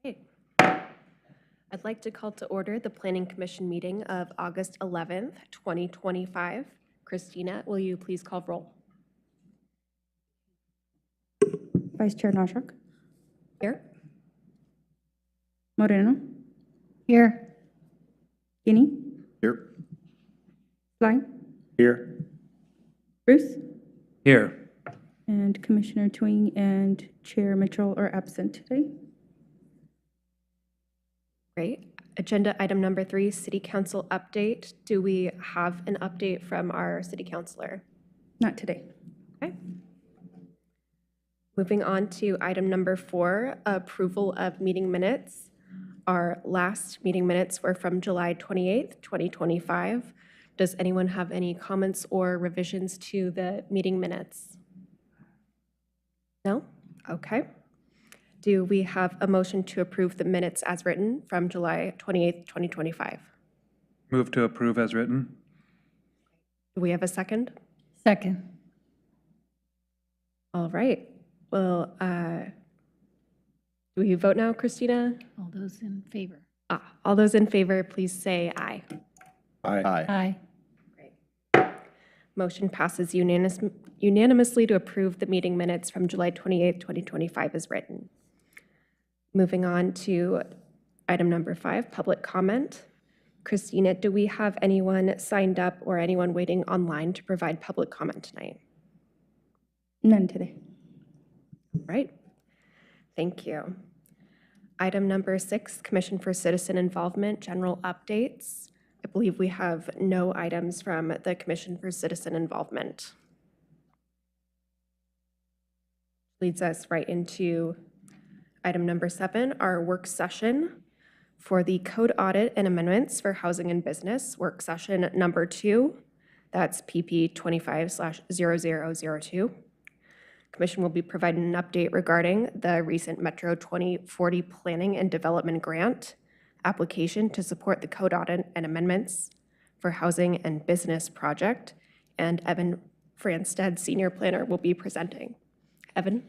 Okay. I'd like to call to order the Planning Commission meeting of August 11th, 2025. Christina, will you please call roll? Vice Chair Nashok. Here. Moreno. Here. Guinea. Here. Sly. Here. Bruce. Here. And Commissioner Twing and Chair Mitchell are absent today. Great. Agenda item number 3, City Council update. Do we have an update from our City Councilor? Not today. Okay. Moving on to item number 4, approval of meeting minutes. Our last meeting minutes were from July 28th, 2025. Does anyone have any comments or revisions to the meeting minutes? No? Okay. Do we have a motion to approve the minutes as written from July 28th, 2025? Move to approve as written. Do we have a second? Second. All right. Well, do we vote now, Christina? All those in favor? All those in favor, please say aye. Aye. Aye. Motion passes unanimously to approve the meeting minutes from July 28th, 2025 as written. Moving on to item number 5, public comment. Christina, do we have anyone signed up or anyone waiting online to provide public comment tonight? None today. Right. Thank you. Item number 6, Commission for Citizen Involvement, general updates. I believe we have no items from the Commission for Citizen Involvement. Leads us right into item number 7, our work session for the Code Audit and Amendments for Housing and Business, work session number 2. That's PP 25/0002. Commission will be providing an update regarding the recent Metro 2040 Planning and Development Grant application to support the Code Audit and Amendments for Housing and Business project, and Evan Fransted, Senior Planner, will be presenting. Evan?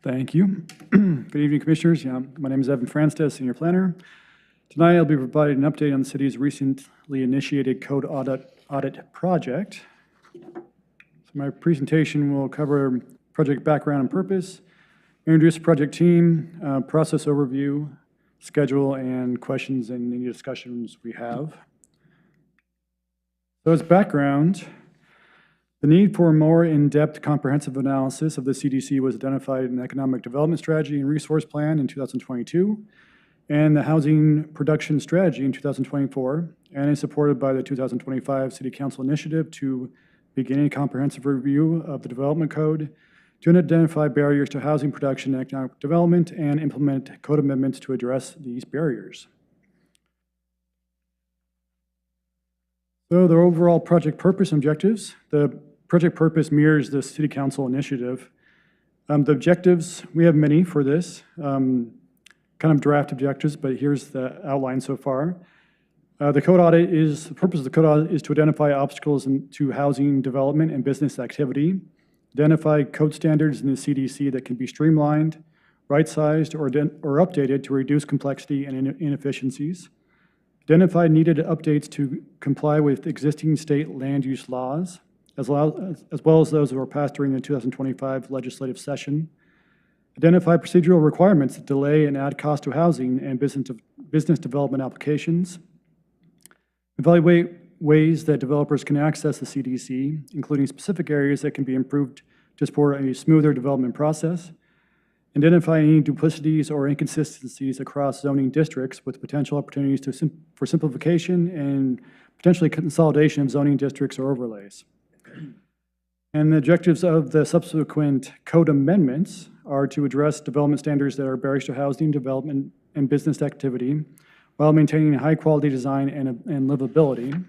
Thank you. Good evening, Commissioners. My name is Evan Fransted, Senior Planner. Tonight, I'll be providing an update on the city's recently initiated Code Audit project. So my presentation will cover project background and purpose, introduce the project team, process overview, schedule, and questions and any discussions we have. So as background, the need for a more in-depth comprehensive analysis of the CDC was identified in the Economic Development Strategy and Resource Plan in 2022, and the Housing Production Strategy in 2024, and is supported by the 2025 City Council Initiative to begin a comprehensive review of the Development Code to identify barriers to housing production and economic development and implement code amendments to address these barriers. So the overall project purpose and objectives. The project purpose mirrors the City Council initiative. The objectives, we have many for this, kind of draft objectives, but here's the outline so far. The purpose of the code audit is to identify obstacles to housing development and business activity, identify code standards in the CDC that can be streamlined, right-sized, or updated to reduce complexity and inefficiencies, identify needed updates to comply with existing state land use laws, as well as those that were passed during the 2025 legislative session, identify procedural requirements that delay and add cost to housing and business development applications, evaluate ways that developers can access the CDC, including specific areas that can be improved to support a smoother development process, identify any duplicities or inconsistencies across zoning districts with potential opportunities for simplification and potentially consolidation of zoning districts or overlays. And the objectives of the subsequent code amendments are to address development standards that are barriers to housing, development, and business activity, while maintaining high-quality design and livability.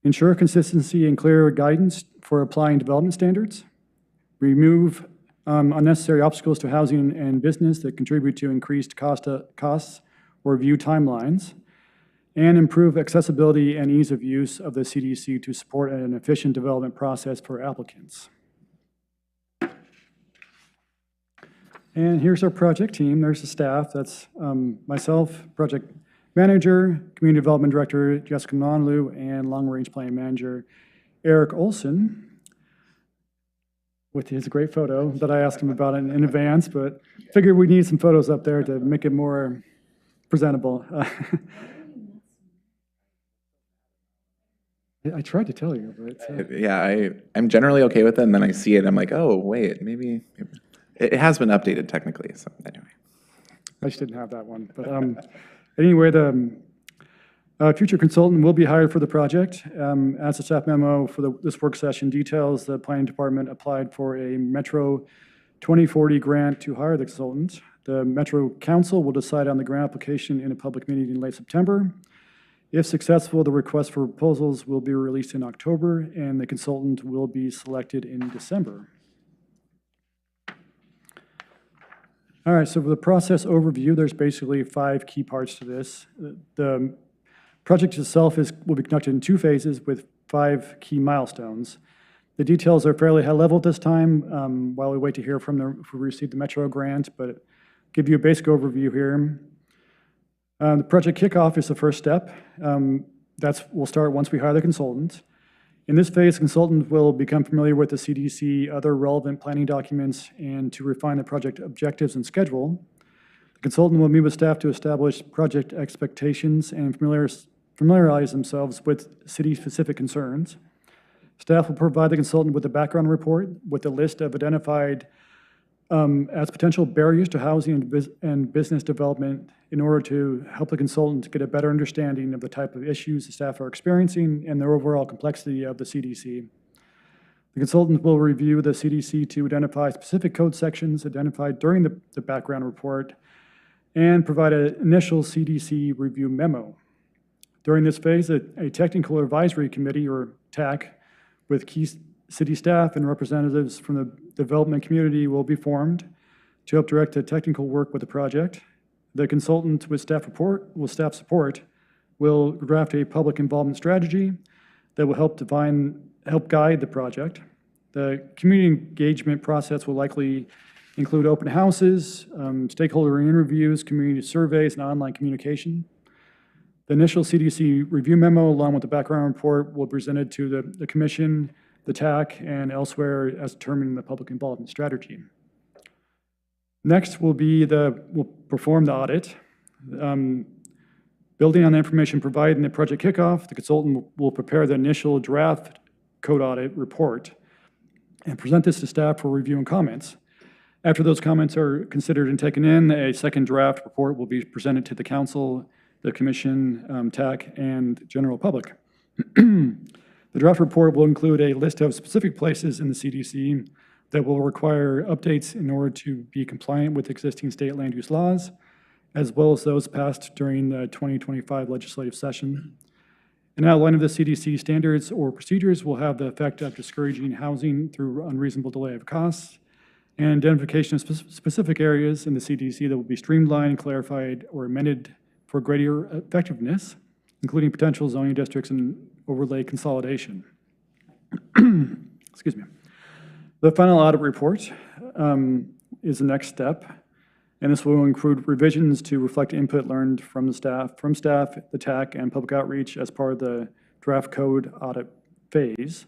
Ensure consistency and clear guidance for applying development standards. Remove unnecessary obstacles to housing and business that contribute to increased costs or review timelines. And improve accessibility and ease of use of the CDC to support an efficient development process for applicants. And here's our project team. There's the staff. That's myself, project manager, community development director Jessica Nonlu, and long-range planning manager Eric Olson, with his great photo that I asked him about in advance, but figured we need some photos up there to make it more presentable. I tried to tell you, but Yeah, I'm generally okay with it, and then I see it, I'm like, oh, wait, maybe it has been updated technically, so anyway. I just didn't have that one. But anyway, the future consultant will be hired for the project. As the staff memo for this work session details, the planning department applied for a Metro 2040 grant to hire the consultant. The Metro Council will decide on the grant application in a public meeting in late September. If successful, the request for proposals will be released in October, and the consultant will be selected in December. All right, so for the process overview, there's basically 5 key parts to this. The project itself will be conducted in 2 phases with 5 key milestones. The details are fairly high level at this time while we wait to hear from if we receive the Metro grant, but give you a basic overview here. The project kickoff is the first step. We'll start once we hire the consultant. In this phase, the consultant will become familiar with the CDC, other relevant planning documents, and to refine the project objectives and schedule. The consultant will meet with staff to establish project expectations and familiarize themselves with city-specific concerns. Staff will provide the consultant with a background report with a list of identified as potential barriers to housing and business development in order to help the consultant get a better understanding of the type of issues the staff are experiencing and the overall complexity of the CDC. The consultant will review the CDC to identify specific code sections identified during the background report and provide an initial CDC review memo. During this phase, a technical advisory committee, or TAC, with key city staff and representatives from the development community will be formed to help direct the technical work with the project. The consultant with staff support will draft a public involvement strategy that will help guide the project. The community engagement process will likely include open houses, stakeholder interviews, community surveys, and online communication. The initial CDC review memo, along with the background report, will be presented to the commission, the TAC, and elsewhere as determined in the public involvement strategy. Next we'll perform the audit. Building on the information provided in the project kickoff, the consultant will prepare the initial draft code audit report and present this to staff for review and comments. After those comments are considered and taken in, a second draft report will be presented to the council, the commission, TAC, and general public. The draft report will include a list of specific places in the CDC that will require updates in order to be compliant with existing state land use laws, as well as those passed during the 2025 legislative session. An outline of the CDC standards or procedures will have the effect of discouraging housing through unreasonable delay of costs, and identification of specific areas in the CDC that will be streamlined, clarified, or amended for greater effectiveness, including potential zoning districts and overlay consolidation. Excuse me. The final audit report is the next step, and this will include revisions to reflect input learned from staff, the TAC, and public outreach as part of the draft code audit phase.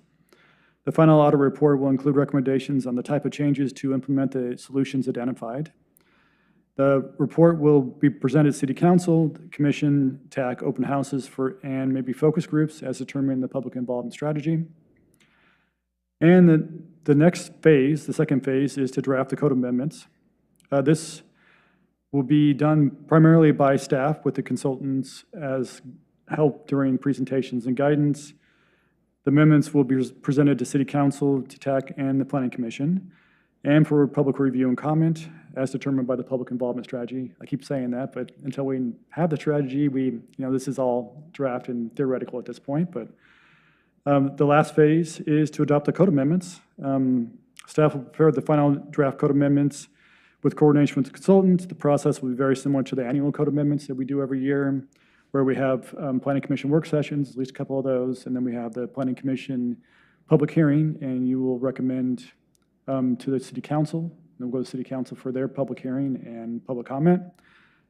The final audit report will include recommendations on the type of changes to implement the solutions identified. The report will be presented to City Council, Commission, TAC, open houses and maybe focus groups as determined in the public involvement strategy. And the next phase, the second phase, is to draft the code amendments. This will be done primarily by staff with the consultants as help during presentations and guidance. The amendments will be presented to City Council, to TAC, and the Planning Commission, and for public review and comment as determined by the public involvement strategy. I keep saying that, but until we have the strategy, this is all draft and theoretical at this point. But the last phase is to adopt the code amendments. Staff will prepare the final draft code amendments with coordination with the consultant. The process will be very similar to the annual code amendments that we do every year, where we have Planning Commission work sessions, at least a couple of those, and then we have the Planning Commission public hearing, and you will recommend to the City Council Then we'll go to City Council for their public hearing and public comment,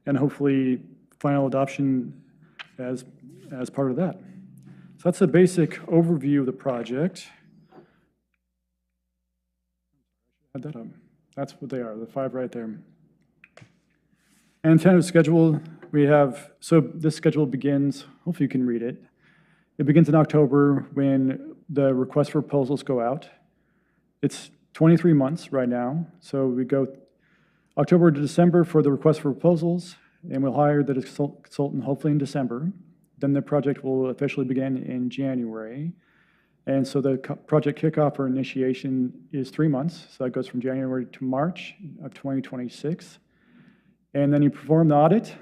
and hopefully final adoption as part of that. So that's a basic overview of the project. Add that up. That's what they are, the 5 right there. And tentative schedule, we have, so this schedule begins, hopefully you can read it. It begins in October when the request for proposals go out. It's 23 months right now, so we go October to December for the request for proposals, and we'll hire the consultant hopefully in December. Then the project will officially begin in January. And so the project kickoff or initiation is 3 months, so that goes from January to March of 2026. And then you perform the audit,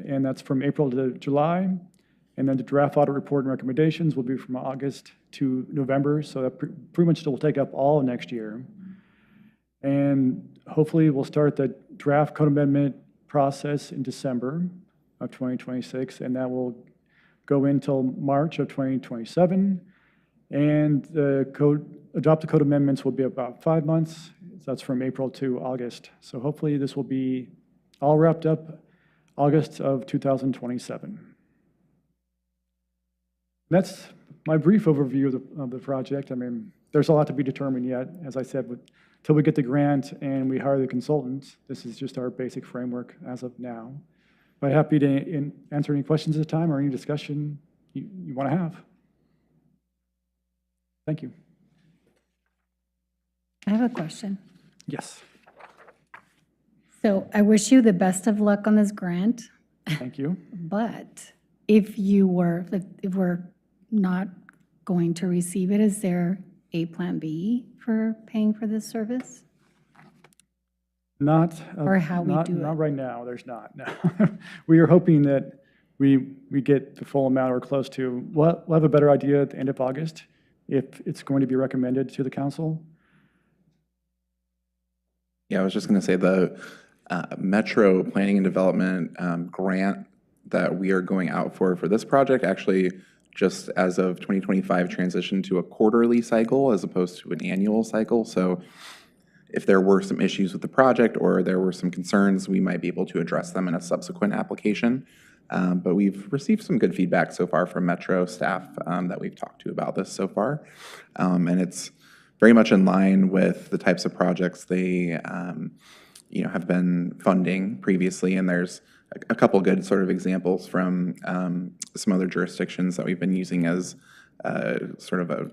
and that's from April to July. And then the draft audit report and recommendations will be from August to November, so that pretty much will take up all of next year. And hopefully we'll start the draft code amendment process in December of 2026, and that will go until March of 2027. And the adopted code amendments will be about 5 months. So that's from April to August. So hopefully this will be all wrapped up August of 2027. That's my brief overview of the project. I mean, there's a lot to be determined yet. As I said, until we get the grant and we hire the consultants, this is just our basic framework as of now. But happy to answer any questions at the time or any discussion you want to have. Thank you. I have a question. Yes, So I wish you the best of luck on this grant, thank you. but if we're not going to receive it, is there a plan B for paying for this service? Not. Or how we do it. Not right now, there's not, no. We are hoping that we get the full amount or close to, we'll have a better idea at the end of August if it's going to be recommended to the council. Yeah, I was just going to say the Metro Planning and Development grant that we are going out for this project actually just as of 2025 transitioned to a quarterly cycle as opposed to an annual cycle. So if there were some issues with the project or there were some concerns, we might be able to address them in a subsequent application. But we've received some good feedback so far from Metro staff that we've talked to about this so far. And it's very much in line with the types of projects they have been funding previously. And there's a couple good sort of examples from some other jurisdictions that we've been using as sort of a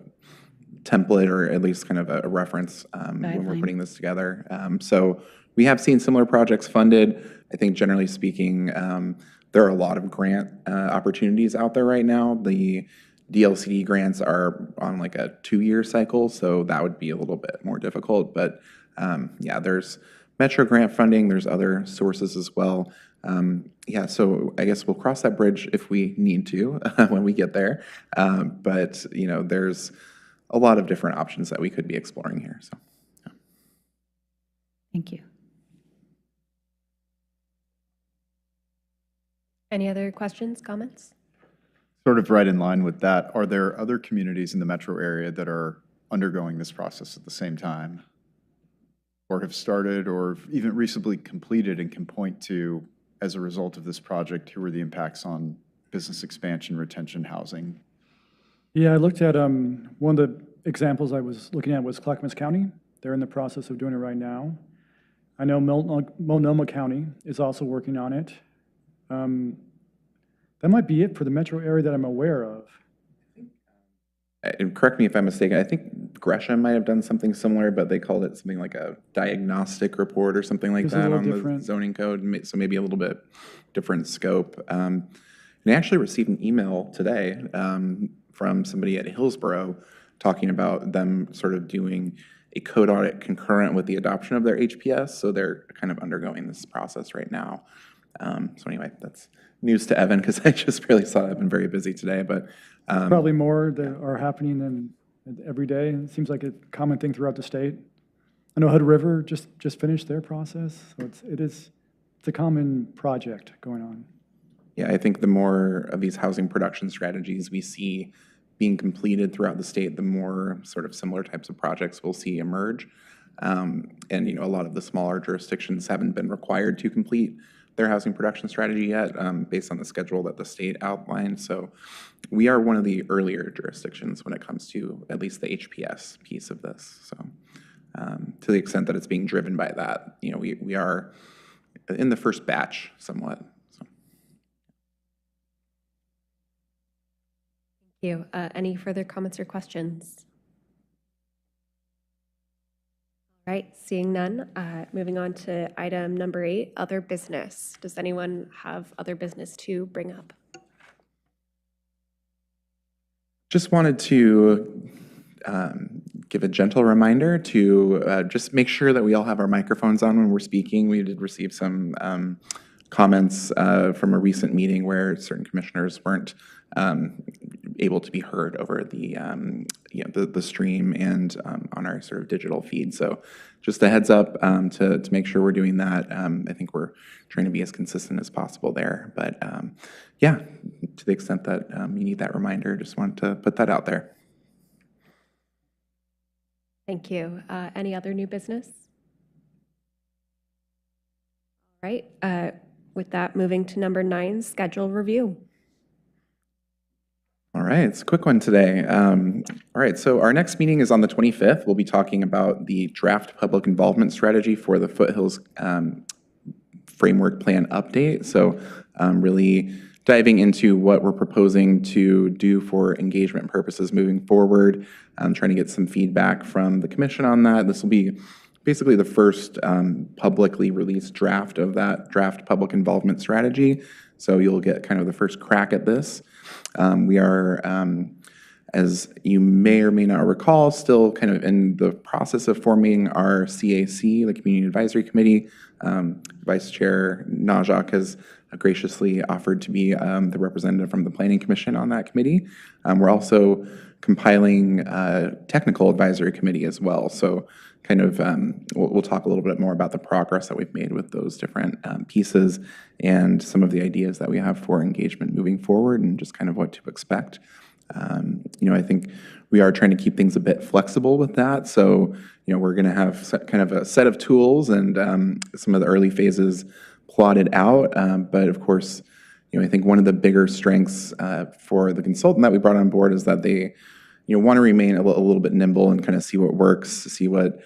template or at least kind of a reference when we're putting this together. So we have seen similar projects funded. I think generally speaking, there are a lot of grant opportunities out there right now. The DLCD grants are on like a 2-year cycle, so that would be a little bit more difficult. But yeah, there's Metro grant funding, there's other sources as well. Yeah, so I guess we'll cross that bridge if we need to when we get there. But there's a lot of different options that we could be exploring here. So, yeah. Thank you. Any other questions, comments? Sort of right in line with that, are there other communities in the metro area that are undergoing this process at the same time? Or have started or even recently completed and can point to, as a result of this project, here were the impacts on business expansion, retention, housing? Yeah, I looked at, one of the examples I was looking at was Clackamas County. They're in the process of doing it right now. I know Multnomah County is also working on it. That might be it for the metro area that I'm aware of. And correct me if I'm mistaken, I think Gresham might have done something similar, but they called it something like a diagnostic report or something like This is a that little on the different. zoning code, so maybe a little bit different scope. And I actually received an email today from somebody at Hillsborough talking about them sort of doing a code audit concurrent with the adoption of their HPS, so they're kind of undergoing this process right now. So anyway, that's news to Evan because I just barely saw it. I've been very busy today, but Probably more that are happening than every day. It seems like a common thing throughout the state. I know Hood River just finished their process, so it's a common project going on. yeah, I think the more of these housing production strategies we see being completed throughout the state, the more sort of similar types of projects we'll see emerge. And, a lot of the smaller jurisdictions haven't been required to complete their housing production strategy yet, based on the schedule that the state outlined. So we are one of the earlier jurisdictions when it comes to at least the HPS piece of this. So to the extent that it's being driven by that, we are in the first batch somewhat. So. Thank you. Any further comments or questions? All right, seeing none, moving on to item number 8, other business. Does anyone have other business to bring up? Just wanted to give a gentle reminder to just make sure that we all have our microphones on when we're speaking. We did receive some comments from a recent meeting where certain commissioners weren't able to be heard over the stream and on our sort of digital feed. So just a heads up to make sure we're doing that. I think we're trying to be as consistent as possible there. But yeah, to the extent that you need that reminder, just wanted to put that out there. Thank you. Any other new business? All right. With that, moving to number 9, schedule review. All right, it's a quick one today. All right, so our next meeting is on the 25th. We'll be talking about the draft public involvement strategy for the Foothills Framework Plan update. So really diving into what we're proposing to do for engagement purposes moving forward. Trying to get some feedback from the commission on that. This will be basically the first publicly released draft of that draft public involvement strategy. So you'll get kind of the first crack at this. We are, as you may or may not recall, still kind of in the process of forming our CAC, the Community Advisory Committee. Vice Chair Najak has graciously offered to be the representative from the Planning Commission on that committee. We're also compiling a technical advisory committee as well. So kind of we'll talk a little bit more about the progress that we've made with those different pieces and some of the ideas that we have for engagement moving forward and just kind of what to expect. I think we are trying to keep things a bit flexible with that. So, we're going to have kind of a set of tools and some of the early phases plotted out. But of course, I think one of the bigger strengths for the consultant that we brought on board is that they want to remain a little bit nimble and kind of see what works, see what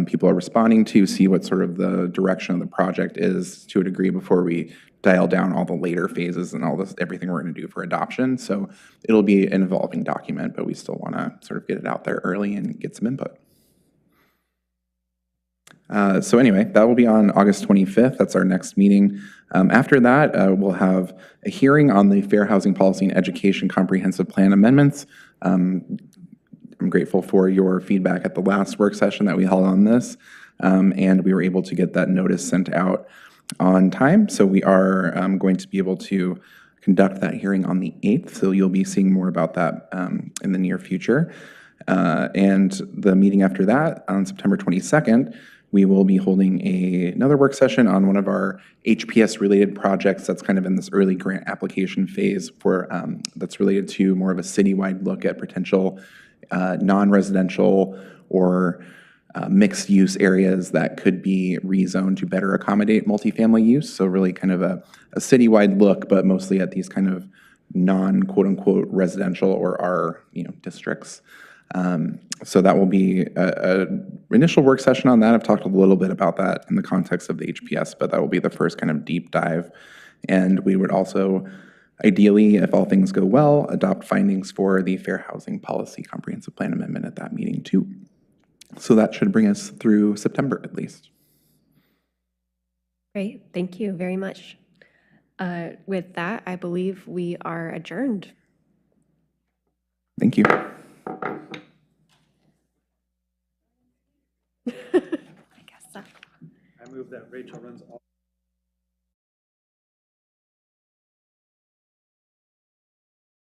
people are responding to, see what sort of the direction of the project is to a degree before we dial down all the later phases and everything we're going to do for adoption. So it'll be an evolving document, but we still want to sort of get it out there early and get some input. So anyway, that will be on August 25th. That's our next meeting. After that, we'll have a hearing on the Fair Housing Policy and Education Comprehensive Plan amendments. I'm grateful for your feedback at the last work session that we held on this, and we were able to get that notice sent out on time. So we are going to be able to conduct that hearing on the 8th. So you'll be seeing more about that in the near future. And the meeting after that, on September 22nd, we will be holding another work session on one of our HPS-related projects that's kind of in this early grant application phase for that's related to more of a citywide look at potential non-residential or mixed-use areas that could be rezoned to better accommodate multifamily use. So really kind of a citywide look, but mostly at these kind of non-quote-unquote residential or R districts. So that will be an initial work session on that. I've talked a little bit about that in the context of the HPS, but that will be the first kind of deep dive. And we would also, ideally, if all things go well, adopt findings for the Fair Housing Policy Comprehensive Plan Amendment at that meeting too. So that should bring us through September at least. Great, thank you very much. With that, I believe we are adjourned. Thank you. I guess so. I move that Rachel runs all